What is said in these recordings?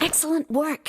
Excellent work.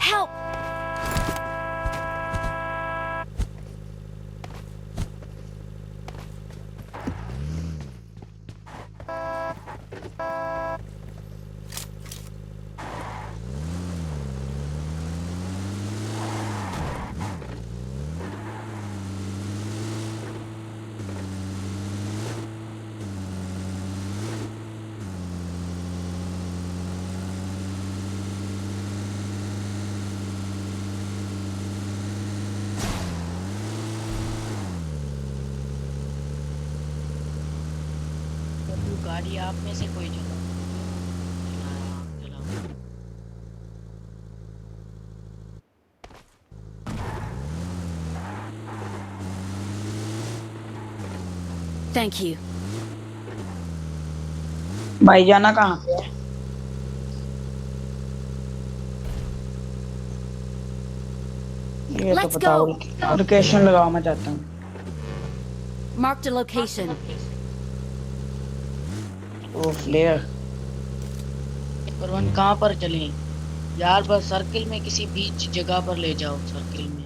Help! गाड़ी आप में से कोई चला चलाओ। Thank you. भाई जाना कहाँ पे है? ये तो Let's बताओ। go. लोकेशन लगाओ, मैं चाहता हूँ। Marked a location. ओ फ्लेयर। परवन कहाँ पर चलें? यार बस सर्किल में किसी बीच जगह पर ले जाओ, सर्किल में।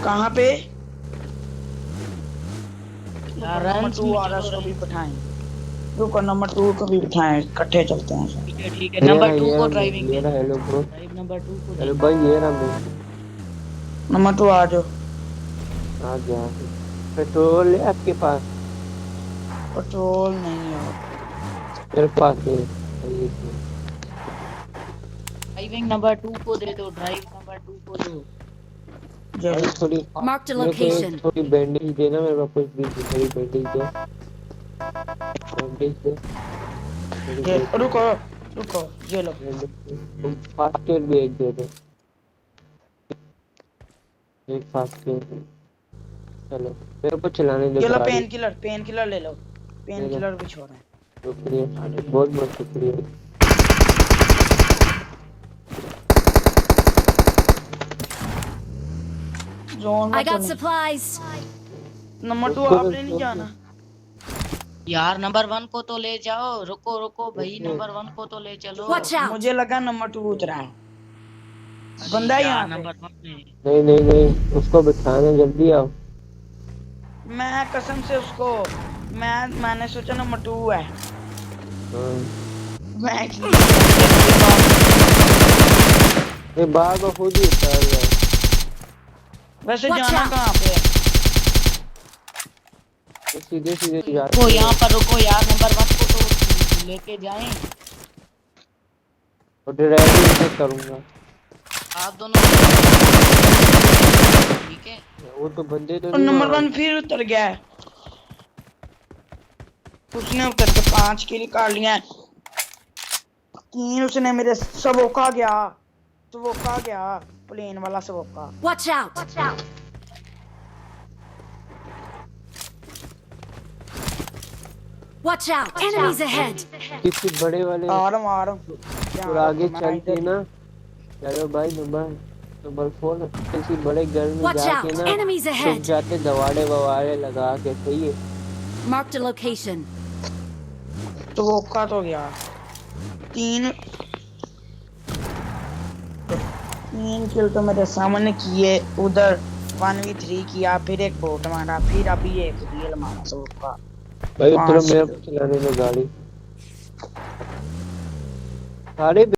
कहाँ पे? यार नंबर रंस 2 में आ रहा, चलो, उसको भी रंस। बिठाएं। रुको, नंबर 2 को भी बिठाएं, इकट्ठे चलते हैं सब। ठीक है ठीक है, नंबर 2 को ड्राइविंग ये दे रहा, दो। Hello bro. ड्राइव नंबर 2 को हेलो दे। भाई, ये रहा मैं। नंबर 2 आ जाओ। आ गया। पेट्रोल है आपके पास? पेट्रोल नहीं है। मेरे पास है। ड्राइविंग नंबर 2 को दे दो, ड्राइव नंबर 2 को दो। ये भाई लो। थोड़ी Marked a मेरे को एक location. थोड़ी बैंडेज देना, मेरे पास कुछ भी नहीं, थोड़ी बैंडेज दो। बैंडेज दो। ये रुको, रुको, ये लो। फास्ट एड भी एक दे दो। एक फास्ट एड। चलो मेरे को चलाने दो ये लो, गाड़ी। पेन किलर ले लो। पेन ले लो। किलर भी छोड़ रहे शुक्रिया, हैं। बहुत बहुत शुक्रिया। जोन I में तो got नहीं। supplies. नंबर 2 उसको तो आपने नहीं जाना। यार नंबर 1 को तो ले जाओ। रुको रुको भाई, नंबर 1 को तो ले चलो। Watch out. मुझे लगा नंबर 2 उतरा है। अरे बंदा है यार यहाँ पे। नंबर 1 में। नहीं नहीं नहीं, उसको बिठाना, जल्दी आओ। मैं कसम से उसको, मैंने सोचा नंबर 2 है। हाँ। मैं की ये बार बार खुद ही उतार रहा है। वैसे Watch जाना out. कहाँ पे है? ये सीधे सीधे जाते रुको यहाँ पर रुको यार, नंबर 1 को तो लेके जाएं। और ड्राइविंग मैं करूंगा। आप दोनों ठीक है। वो तो बंदे तो और नहीं नंबर वहाँ। 1 फिर उतर गया है। उसने उतर के 5 किल कर लिया है। 3 उसने मेरे सबोका गया प्लेन वाला सबोका। Watch out. Watch out. Enemies ahead. किसी बड़े वाले आ रहा हूँ। और आगे चल के ना, चलो भाई नंबर 4 किसी बड़े घर में Watch जाके out. ना Enemies छुप ahead. जाते, दवाड़े ववाड़े लगा के। सही है। Marked a location. सबोका तो गया। 3 किल तो मेरे सामने किए। उधर 1v3 किया, फिर एक बोट मारा, फिर अभी एक रियल मारा सबोका। भाई उतरो, 5 मेरे को चलाने दो गाड़ी। सारे